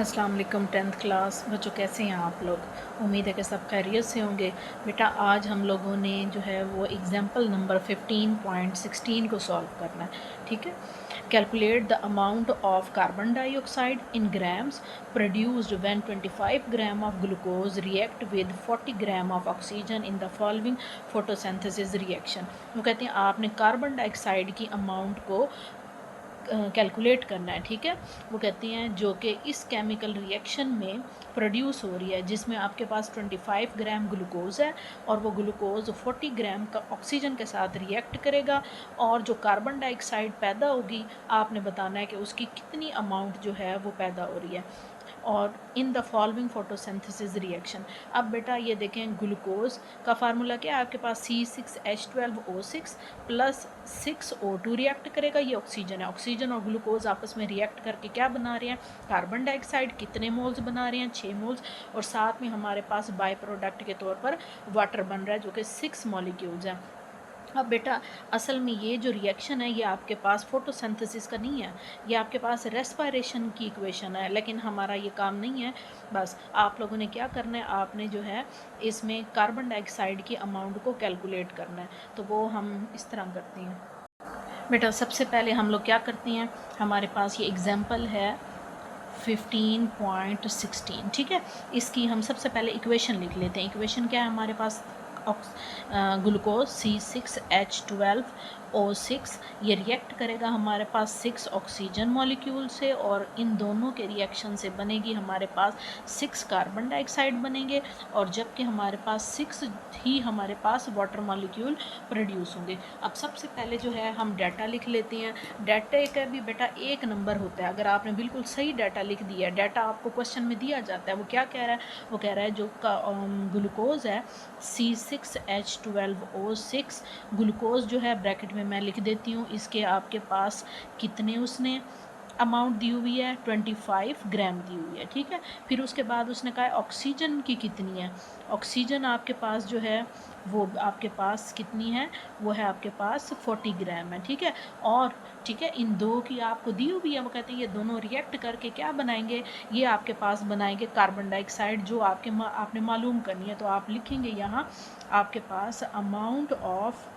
अस्सलाम वालेकुम 10th class बच्चों, कैसे हैं आप लोग। उम्मीद है कि सब खैरियत से होंगे। बेटा आज हम लोगों ने जो है वो एग्जाम्पल नंबर 15.16 को सॉल्व करना है। ठीक है। Calculate the amount of carbon dioxide in grams produced when 25 gram of glucose react with 40 gram of oxygen in the following photosynthesis reaction. वो कहते हैं आपने कार्बन डाइऑक्साइड की अमाउंट को कैलकुलेट करना है। ठीक है। वो कहते हैं जो कि इस केमिकल रिएक्शन में प्रोड्यूस हो रही है, जिसमें आपके पास 25 ग्राम ग्लूकोज है और वो ग्लूकोज 40 ग्राम का ऑक्सीजन के साथ रिएक्ट करेगा, और जो कार्बन डाइऑक्साइड पैदा होगी आपने बताना है कि उसकी कितनी अमाउंट जो है वो पैदा हो रही है, और in the following photosynthesis reaction. अब बेटा ये देखें, ग्लूकोज का फार्मूला क्या है आपके पास, C6H12O6 प्लस 6O2 रिएक्ट करेगा, ये ऑक्सीजन है। ऑक्सीजन और ग्लूकोज आपस में रिएक्ट करके क्या बना रहे हैं, कार्बन डाइऑक्साइड। कितने मोल्स बना रहे हैं, 6 मोल्स, और साथ में हमारे पास बाय प्रोडक्ट के तौर पर वाटर बन रहा है जो कि 6 मॉलिक्यूल्स हैं। अब बेटा असल में ये जो रिएक्शन है ये आपके पास फोटोसिंथेसिस का नहीं है, ये आपके पास रेस्पिरेशन की इक्वेशन है, लेकिन हमारा ये काम नहीं है। बस आप लोगों ने क्या करना है, आपने जो है इसमें कार्बन डाइऑक्साइड की अमाउंट को कैलकुलेट करना है। तो वो हम इस तरह करते हैं। बेटा सबसे पहले हम लोग क्या करते हैं, हमारे पास ये एग्जाम्पल है 15.16। ठीक है। इसकी हम सबसे पहले इक्वेशन लिख लेते हैं। इक्वेशन क्या है हमारे पास, ग्लूकोज C6H12O6 ये रिएक्ट करेगा हमारे पास 6 ऑक्सीजन मॉलिक्यूल से, और इन दोनों के रिएक्शन से बनेगी हमारे पास 6 कार्बन डाइऑक्साइड बनेंगे, और जबकि हमारे पास 6 ही हमारे पास वाटर मॉलिक्यूल प्रोड्यूस होंगे। अब सबसे पहले जो है हम डाटा लिख लेते हैं। डाटा का भी बेटा एक नंबर होता है, अगर आपने बिल्कुल सही डाटा लिख दिया है, डाटा आपको क्वेश्चन में दिया जाता है, वो क्या कह रहा है, वो कह रहा है जो ग्लूकोज है C6H12O6 ग्लूकोज जो है, ब्रैकेट में मैं लिख देती हूँ, इसके आपके पास कितने उसने अमाउंट दी हुई है, 25 ग्राम दी हुई है। ठीक है। फिर उसके बाद उसने कहा ऑक्सीजन की कितनी है, ऑक्सीजन आपके पास जो है वो आपके पास कितनी है, वो है आपके पास 40 ग्राम है। ठीक है। और ठीक है, इन दो की आपको दी हुई है, वो कहते हैं ये दोनों रिएक्ट करके क्या बनाएंगे, ये आपके पास बनाएंगे कार्बन डाइऑक्साइड, जो आपने मालूम करनी है। तो आप लिखेंगे यहाँ आपके पास अमाउंट ऑफ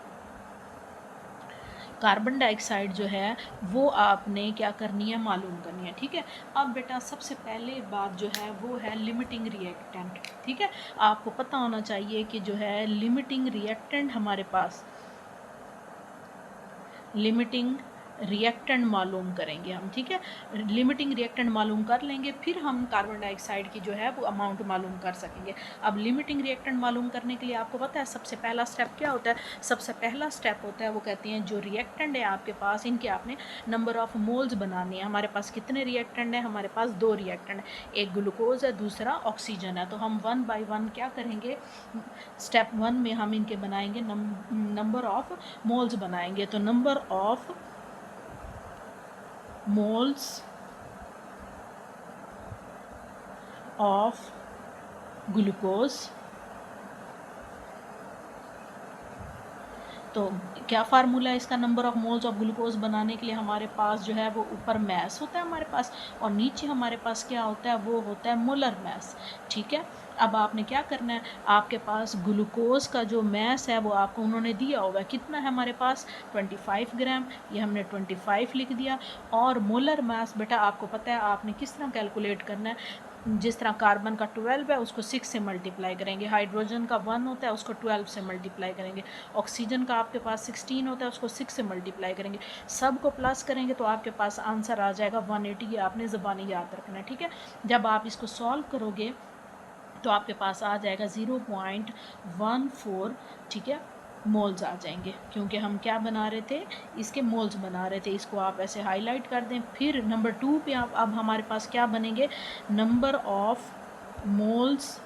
कार्बन डाइऑक्साइड जो है वो आपने क्या करनी है, मालूम करनी है। ठीक है। अब बेटा सबसे पहले बात जो है वो है लिमिटिंग रिएक्टेंट। ठीक है। आपको पता होना चाहिए कि जो है लिमिटिंग रिएक्टेंट हमारे पास, लिमिटिंग रिएक्टेंट मालूम करेंगे हम। ठीक है। लिमिटिंग रिएक्टेंट मालूम कर लेंगे, फिर हम कार्बन डाइऑक्साइड की जो है वो अमाउंट मालूम कर सकेंगे। अब लिमिटिंग रिएक्टेंट मालूम करने के लिए आपको पता है सबसे पहला स्टेप क्या होता है, सबसे पहला स्टेप होता है वो कहते हैं जो रिएक्टेंट है आपके पास, इनके आपने नंबर ऑफ मोल्स बनाने हैं। हमारे पास कितने रिएक्टेंट हैं, हमारे पास 2 रिएक्टेंट है, एक ग्लूकोज है, दूसरा ऑक्सीजन है। तो हम 1 बाय 1 क्या करेंगे, स्टेप 1 में हम इनके बनाएंगे नंबर ऑफ मोल्स बनाएंगे। तो number of moles of glucose, तो क्या फार्मूला है इसका, number of moles of glucose बनाने के लिए हमारे पास जो है वो ऊपर मैस होता है हमारे पास, और नीचे हमारे पास क्या होता है, वो होता है मोलर मैस। ठीक है। अब आपने क्या करना है, आपके पास ग्लूकोज का जो मैस है वो आपको उन्होंने दिया होगा, कितना है हमारे पास 25 ग्राम, ये हमने 25 लिख दिया। और मोलर मैस बेटा आपको पता है आपने किस तरह कैलकुलेट करना है, जिस तरह कार्बन का 12 है उसको 6 से मल्टीप्लाई करेंगे, हाइड्रोजन का 1 होता है उसको 12 से मल्टीप्लाई करेंगे, ऑक्सीजन का आपके पास 16 होता है उसको 6 से मल्टीप्लाई करेंगे, सब को प्लस करेंगे तो आपके पास आंसर आ जाएगा 180। ये आपने ज़बानी याद रखना है। ठीक है। जब आप इसको सॉल्व करोगे तो आपके पास आ जाएगा 0.14। ठीक है, मोल्स आ जाएंगे, क्योंकि हम क्या बना रहे थे, इसके मोल्स बना रहे थे। इसको आप ऐसे हाईलाइट कर दें। फिर नंबर 2 पे आप अब हमारे पास क्या बनेंगे, number of moles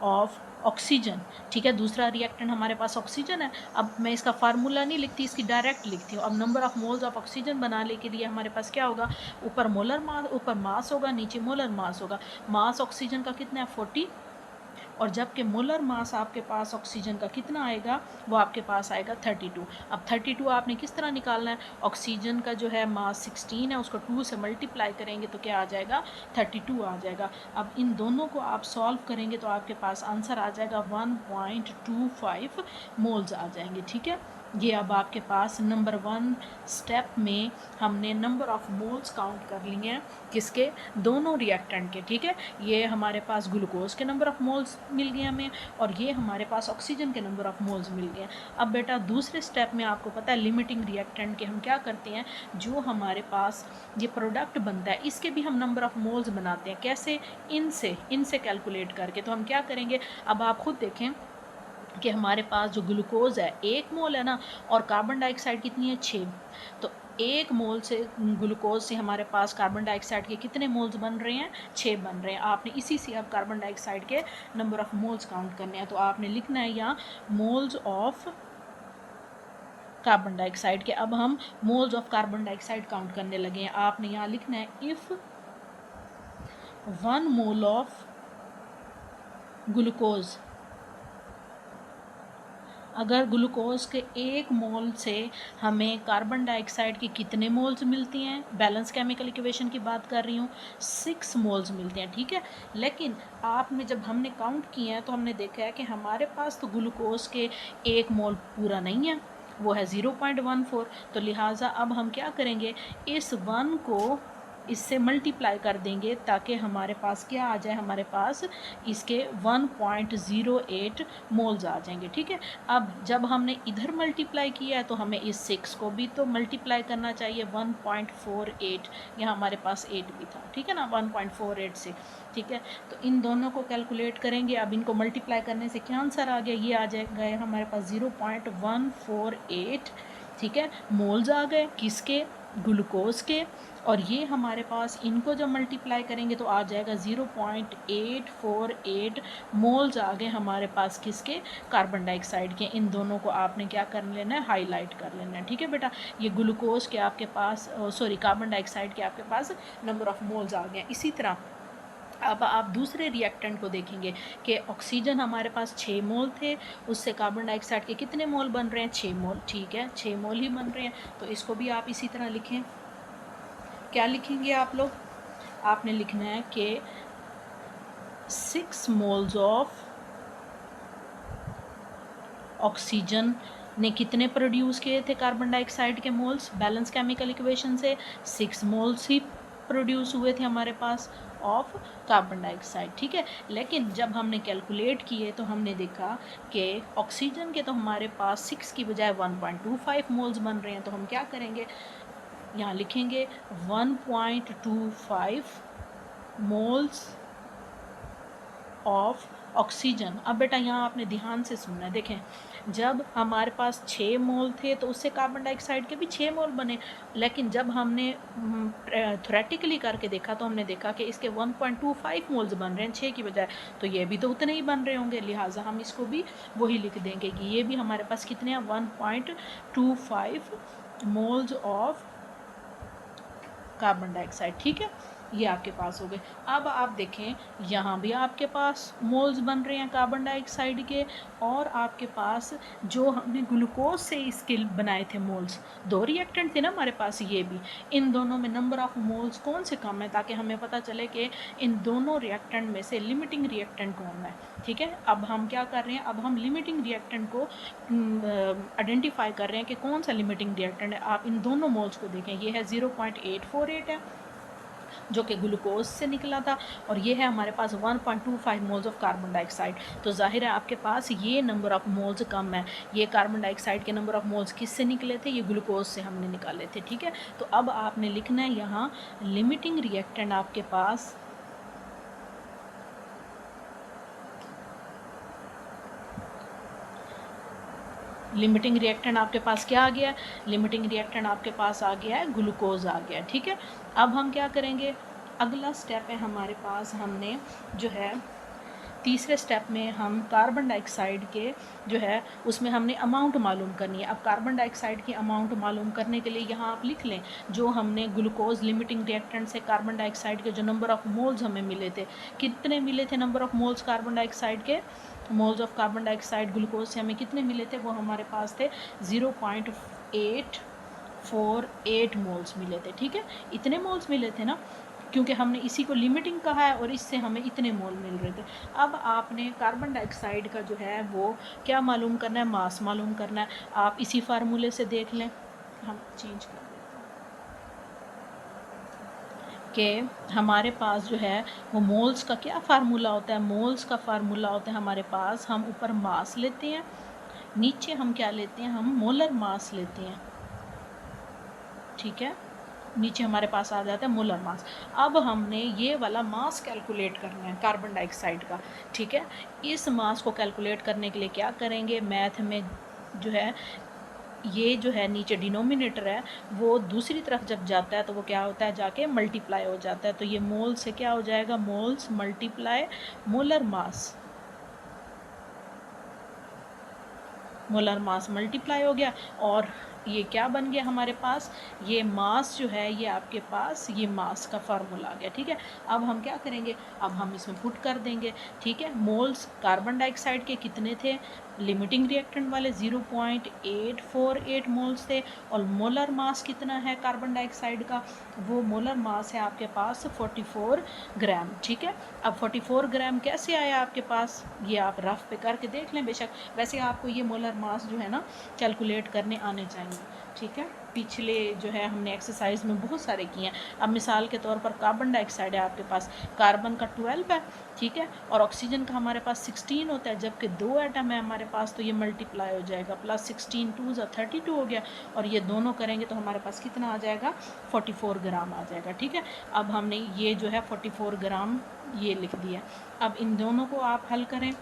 of oxygen. ठीक है। दूसरा रिएक्टेंट हमारे पास ऑक्सीजन है। अब मैं इसका फार्मूला नहीं लिखती, इसकी डायरेक्ट लिखती हूँ। अब number of moles of oxygen बनाने के लिए हमारे पास क्या होगा, ऊपर मोलर मास, ऊपर मास होगा, नीचे मोलर मास होगा। मास ऑक्सीजन का कितना है 40, और जबकि मोलर मास आपके पास ऑक्सीजन का कितना आएगा, वो आपके पास आएगा 32। अब 32 आपने किस तरह निकालना है, ऑक्सीजन का जो है मास 16 है, उसको 2 से मल्टीप्लाई करेंगे तो क्या आ जाएगा, 32 आ जाएगा। अब इन दोनों को आप सॉल्व करेंगे तो आपके पास आंसर आ जाएगा 1.25 मोल्स आ जाएंगे। ठीक है, ये अब आपके पास नंबर 1 स्टेप में हमने नंबर ऑफ मोल्स काउंट कर लिए हैं, किसके, दोनों रिएक्टेंट के। ठीक है, ये हमारे पास ग्लूकोज के नंबर ऑफ मोल्स मिल गए हमें, और ये हमारे पास ऑक्सीजन के नंबर ऑफ मोल्स मिल गए। अब बेटा दूसरे स्टेप में आपको पता है लिमिटिंग रिएक्टेंट के हम क्या करते हैं, जो हमारे पास ये प्रोडक्ट बनता है इसके भी हम नंबर ऑफ मोल्स बनाते हैं। कैसे, इनसे कैलकुलेट करके। तो हम क्या करेंगे, अब आप खुद देखें कि हमारे पास जो ग्लूकोज है 1 मोल है ना, और कार्बन डाइऑक्साइड कितनी है, 6। तो 1 मोल से ग्लूकोज से हमारे पास कार्बन डाइऑक्साइड के कितने मोल्स बन रहे हैं, 6 बन रहे हैं। आपने इसी से अब कार्बन डाइऑक्साइड के नंबर ऑफ मोल्स काउंट करने हैं। तो आपने लिखना है यहाँ मोल्स ऑफ कार्बन डाइऑक्साइड के। अब हम moles of carbon dioxide count करने लगे हैं। आपने यहाँ लिखना है इफ़ 1 मोल ऑफ ग्लूकोज, अगर ग्लूकोज के 1 मोल से हमें कार्बन डाइऑक्साइड की कितने मोल्स मिलती हैं, बैलेंस केमिकल इक्वेशन की बात कर रही हूँ, 6 मोल्स मिलते हैं। ठीक है, लेकिन आपने जब हमने काउंट किए हैं तो हमने देखा है कि हमारे पास तो ग्लूकोज के 1 मोल पूरा नहीं है, वो है 0.14। तो लिहाजा अब हम क्या करेंगे, इस 1 को इससे मल्टीप्लाई कर देंगे ताकि हमारे पास क्या आ जाए, हमारे पास इसके 1.08 मोल्स आ जाएंगे। ठीक है, अब जब हमने इधर मल्टीप्लाई किया है तो हमें इस 6 को भी तो मल्टीप्लाई करना चाहिए 1.48, यहाँ हमारे पास 8 भी था। ठीक है ना, 1.48 से। ठीक है, तो इन दोनों को कैलकुलेट करेंगे। अब इनको मल्टीप्लाई करने से क्या आंसर आ गया, ये आ जाएगा हमारे पास 0.148। ठीक है, मोल्स आ गए किसके, ग्लूकोज के, और ये हमारे पास इनको जब मल्टीप्लाई करेंगे तो आ जाएगा 0.848 मोल्स आ गए हमारे पास किसके, कार्बन डाइऑक्साइड के। इन दोनों को आपने क्या कर लेना है, हाईलाइट कर लेना है। ठीक है बेटा, ये ग्लूकोज के आपके पास कार्बन डाइऑक्साइड के आपके पास नंबर ऑफ मोल्स आ गए। इसी तरह अब आप दूसरे रिएक्टेंट को देखेंगे कि ऑक्सीजन हमारे पास 6 मोल थे, उससे कार्बन डाइऑक्साइड के कितने मोल बन रहे हैं, 6 मोल। ठीक है, 6 मोल ही बन रहे हैं, तो इसको भी आप इसी तरह लिखें। क्या लिखेंगे आप लोग, आपने लिखना है कि 6 मोल्स ऑफ ऑक्सीजन ने कितने प्रोड्यूस किए थे कार्बन डाइऑक्साइड के मोल्स, बैलेंस केमिकल इक्वेशन से 6 मोल्स ही प्रोड्यूस हुए थे हमारे पास ऑफ कार्बन डाइऑक्साइड। ठीक है, लेकिन जब हमने कैलकुलेट किए तो हमने देखा कि ऑक्सीजन के तो हमारे पास 6 की बजाय 1.25 मोल्स बन रहे हैं। तो हम क्या करेंगे, यहाँ लिखेंगे 1.25 मोल्स ऑफ ऑक्सीजन। अब बेटा यहाँ आपने ध्यान से सुनना है, देखें जब हमारे पास 6 मोल थे तो उससे कार्बन डाइऑक्साइड के भी 6 मोल बने, लेकिन जब हमने थ्योरेटिकली करके देखा तो हमने देखा कि इसके 1.25 मोल्स बन रहे हैं 6 की बजाय, तो ये भी तो उतने ही बन रहे होंगे। लिहाजा हम इसको भी वही लिख देंगे कि ये भी हमारे पास कितने हैं, 1.25 मोल्स ऑफ कार्बन डाइऑक्साइड। ठीक है, ये आपके पास हो गए। अब आप देखें यहाँ भी आपके पास मोल्स बन रहे हैं कार्बन डाइऑक्साइड के, और आपके पास जो हमने ग्लूकोज से इसके बनाए थे मोल्स, 2 रिएक्टेंट थे ना हमारे पास, ये भी, इन दोनों में नंबर ऑफ मोल्स कौन से कम है, ताकि हमें पता चले कि इन दोनों रिएक्टेंट में से लिमिटिंग रिएक्टेंट कौन है। ठीक है, अब हम क्या कर रहे हैं, अब हम लिमिटिंग रिएक्टेंट को आइडेंटिफाई कर रहे हैं कि कौन सा लिमिटिंग रिएक्टेंट है। आप इन दोनों मोल्स को देखें, ये है 0.848 है जो कि ग्लूकोज से निकला था, और ये है हमारे पास 1.25 मोल्स ऑफ कार्बन डाइऑक्साइड। तो जाहिर है आपके पास ये नंबर ऑफ मोल्स कम है। ये कार्बन डाइऑक्साइड के नंबर ऑफ मोल्स किससे निकले थे, ये ग्लूकोज से हमने निकाले थे। ठीक है, तो अब आपने लिखना है यहाँ लिमिटिंग रिएक्टेंट आपके पास लिमिटिंग रिएक्टेंट आपके पास क्या आ गया है, लिमिटिंग रिएक्टेंट आपके पास आ गया है ग्लूकोज आ गया। ठीक है, अब हम क्या करेंगे, अगला स्टेप है हमारे पास, हमने जो है तीसरे स्टेप में हम कार्बन डाइऑक्साइड के जो है उसमें हमने अमाउंट मालूम करनी है। अब कार्बन डाइऑक्साइड की अमाउंट मालूम करने के लिए यहाँ आप लिख लें जो हमने ग्लूकोज लिमिटिंग रिएक्टेंट से कार्बन डाइऑक्साइड के जो नंबर ऑफ मोल्स हमें मिले थे, कितने मिले थे number of moles carbon dioxide के, moles of carbon dioxide glucose से हमें कितने मिले थे, वो हमारे पास थे 0.848 मोल्स मिले थे। ठीक है, इतने मोल्स मिले थे ना, क्योंकि हमने इसी को लिमिटिंग कहा है और इससे हमें इतने मोल मिल रहे थे। अब आपने कार्बन डाइऑक्साइड का जो है वो क्या मालूम करना है, मास मालूम करना है। आप इसी फार्मूले से देख लें, हम चेंज कर देते हैं कि हमारे पास जो है वो मोल्स का क्या फार्मूला होता है। मोल्स का फार्मूला होता है हमारे पास, हम ऊपर मास लेते हैं, नीचे हम क्या लेते हैं, हम मोलर मास लेते हैं। ठीक है, नीचे हमारे पास आ जाता है मोलर मास। अब हमने ये वाला मास कैलकुलेट करना है कार्बन डाइऑक्साइड का। ठीक है, इस मास को कैलकुलेट करने के लिए क्या करेंगे, मैथ में जो है ये जो है नीचे डिनोमिनेटर है वो दूसरी तरफ जब जाता है तो वो क्या होता है, जाके मल्टीप्लाई हो जाता है। तो ये मोल से क्या हो जाएगा, moles multiply molar mass, molar मास मल्टीप्लाई हो गया और ये क्या बन गया हमारे पास, ये मास जो है ये आपके पास ये मास का फार्मूला आ गया। ठीक है, अब हम क्या करेंगे, अब हम इसमें पुट कर देंगे। ठीक है, मोल्स कार्बन डाइऑक्साइड के कितने थे, लिमिटिंग रिएक्टेंट वाले 0.848 मोल्स थे, और मोलर मास कितना है कार्बन डाइऑक्साइड का, वो मोलर मास है आपके पास 44 ग्राम। ठीक है, अब 44 ग्राम कैसे आया आपके पास, ये आप रफ पे करके देख लें बेशक, वैसे आपको ये मोलर मास जो है ना कैलकुलेट करने आने चाहिए। ठीक है, पिछले जो है हमने एक्सरसाइज में बहुत सारे किए हैं। अब मिसाल के तौर पर कार्बन डाइऑक्साइड है आपके पास, कार्बन का 12 है, ठीक है, और ऑक्सीजन का हमारे पास 16 होता है, जबकि 2 एटम है हमारे पास, तो ये मल्टीप्लाई हो जाएगा, प्लस 16 2 32 हो गया, और ये दोनों करेंगे तो हमारे पास कितना आ जाएगा, 44 ग्राम आ जाएगा। ठीक है, अब हमने ये जो है 44 ग्राम ये लिख दिया। अब इन दोनों को आप हल करें,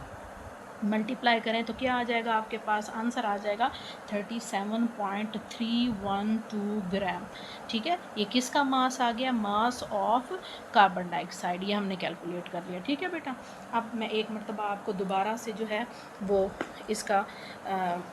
मल्टीप्लाई करें तो क्या आ जाएगा आपके पास, आंसर आ जाएगा 37.312 ग्राम। ठीक है, ये किसका मास आ गया, मास ऑफ कार्बन डाइऑक्साइड, ये हमने कैलकुलेट कर लिया। ठीक है बेटा, अब मैं एक मरतबा आपको दोबारा से जो है वो इसका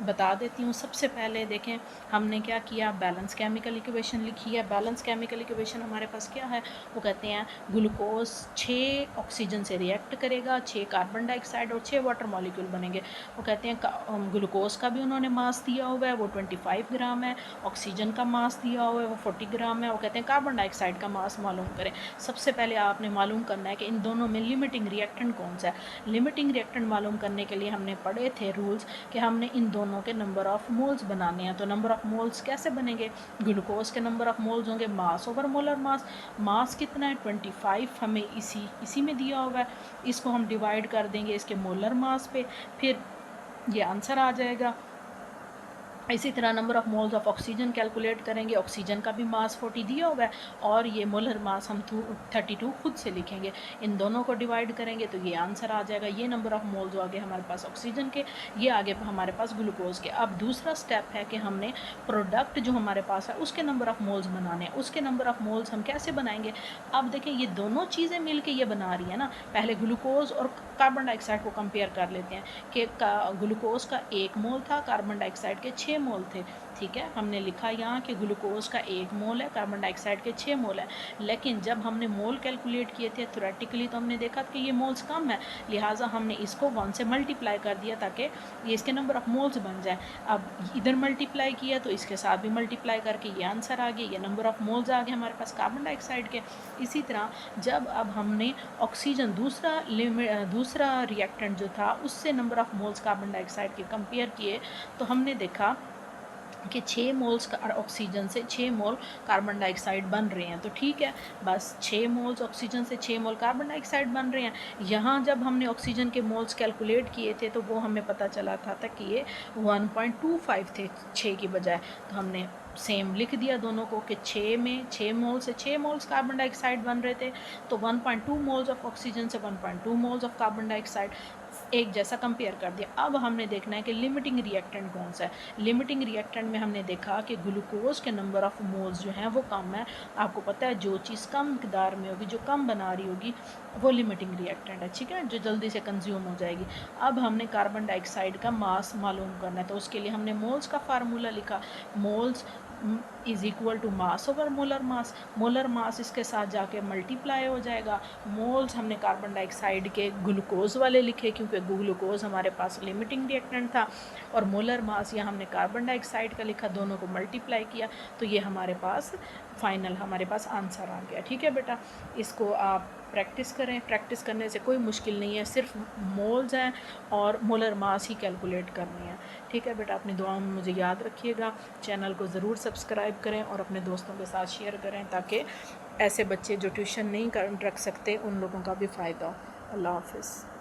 बता देती हूँ। सबसे पहले देखें हमने क्या किया, बैलेंस केमिकल इक्वेशन लिखी है। बैलेंस केमिकल इक्वेशन हमारे पास क्या है, वो कहते हैं ग्लूकोज 6 ऑक्सीजन से रिएक्ट करेगा, 6 कार्बन डाइऑक्साइड और 6 वाटर मॉलिक्यूल बनेंगे। वो कहते हैं ग्लूकोज का भी उन्होंने मास दिया हुआ है, वो 25 ग्राम है, ऑक्सीजन का मास दिया हुआ है वो 40 ग्राम है। वो कहते हैं कार्बन डाइऑक्साइड का मास मालूम करें। सबसे पहले आपने मालूम करना है कि इन दोनों में लिमिटिंग रिएक्टेंट कौन सा है। लिमिटिंग रिएक्टेंट मालूम करने के लिए हमने पढ़े थे रूल्स कि हमने इन दोनों के नंबर ऑफ मोल्स बनाने हैं। तो नंबर ऑफ मोल्स कैसे बनेंगे, ग्लूकोज के नंबर ऑफ मोल्स होंगे मास ओवर मोलर मास। मास कितना है 25, हमें इसी में दिया हुआ है, इसको हम डिवाइड कर देंगे इसके मोलर मास पे, फिर ये आंसर आ जाएगा। इसी तरह number of moles of oxygen calculate करेंगे, ऑक्सीजन का भी मास 40 दिया हुआ है और ये मोलर मास हम 32 खुद से लिखेंगे, इन दोनों को डिवाइड करेंगे तो ये आंसर आ जाएगा। ये नंबर ऑफ़ मोल्स आ गए हमारे पास ऑक्सीजन के, ये आगे हमारे पास ग्लूकोज के। अब दूसरा स्टेप है कि हमने प्रोडक्ट जो हमारे पास है उसके नंबर ऑफ़ मोल्स बनाने हैं। उसके नंबर ऑफ़ मोल्स हम कैसे बनाएंगे, अब देखें ये दोनों चीज़ें मिल के ये बना रही है ना। पहले ग्लूकोज और कार्बन डाइऑक्साइड को कंपेयर कर लेते हैं कि ग्लूकोज का 1 मोल था, कार्बन डाइऑक्साइड के 6 मोल थे। ठीक है, हमने लिखा यहाँ कि ग्लूकोज का 1 मोल है, कार्बन डाइऑक्साइड के 6 मोल है। लेकिन जब हमने मोल कैलकुलेट किए थे थ्योरेटिकली तो हमने देखा कि ये मोल्स कम है, लिहाजा हमने इसको 1 से मल्टीप्लाई कर दिया ताकि ये इसके नंबर ऑफ मोल्स बन जाए। अब इधर मल्टीप्लाई किया तो इसके साथ भी मल्टीप्लाई करके ये आंसर आ गया, ये नंबर ऑफ मोल्स आ गए हमारे पास कार्बन डाइऑक्साइड के। इसी तरह जब अब हमने ऑक्सीजन दूसरा रिएक्टेंट जो था उससे number of moles carbon dioxide के कंपेयर किए तो हमने देखा कि 6 मोल्स ऑक्सीजन से 6 मोल कार्बन डाइऑक्साइड बन रहे हैं। तो ठीक है, बस 6 मोल्स ऑक्सीजन से 6 मोल कार्बन डाइऑक्साइड बन रहे हैं। यहाँ जब हमने ऑक्सीजन के मोल्स कैलकुलेट किए थे तो वो हमें पता चला था कि ये 1.25 थे 6 की बजाय, तो हमने सेम लिख दिया दोनों को कि 6 मोल से 6 मोल्स कार्बन डाइऑक्साइड बन रहे थे, तो 1.2 मोल्स ऑफ ऑक्सीजन से 1.2 मोल्स ऑफ कार्बन डाइऑक्साइड। एक जैसा कंपेयर कर दिया। अब हमने देखना है कि लिमिटिंग रिएक्टेंट कौन सा है। लिमिटिंग रिएक्टेंट में हमने देखा कि ग्लूकोज के नंबर ऑफ़ मोल्स जो हैं वो कम है। आपको पता है जो चीज़ कम मिकदार में होगी, जो कम बना रही होगी, वो लिमिटिंग रिएक्टेंट है, ठीक है, जो जल्दी से कंज्यूम हो जाएगी। अब हमने कार्बन डाइऑक्साइड का मास मालूम करना है, तो उसके लिए हमने मोल्स का फार्मूला लिखा। Moles is equal to mass over molar mass. Molar mass इसके साथ जाके मल्टीप्लाई हो जाएगा। मोल्स हमने कार्बन डाइऑक्साइड के ग्लूकोज वाले लिखे क्योंकि ग्लूकोज हमारे पास लिमिटिंग रिएक्टेंट था, और मोलर मास यहाँ हमने कार्बन डाइऑक्साइड का लिखा, दोनों को मल्टीप्लाई किया, तो ये हमारे पास फाइनल हमारे पास आंसर आ गया। ठीक है बेटा, इसको आप प्रैक्टिस करें। प्रैक्टिस करने से कोई मुश्किल नहीं है, सिर्फ मोल्स हैं और मोलर मास ही कैलकुलेट करनी है। ठीक है बेटा, अपनी दुआओं में मुझे याद रखिएगा। चैनल को ज़रूर सब्सक्राइब करें और अपने दोस्तों के साथ शेयर करें ताकि ऐसे बच्चे जो ट्यूशन नहीं कर रख सकते उन लोगों का भी फ़ायदा हो। अल्लाह हाफ़िज़।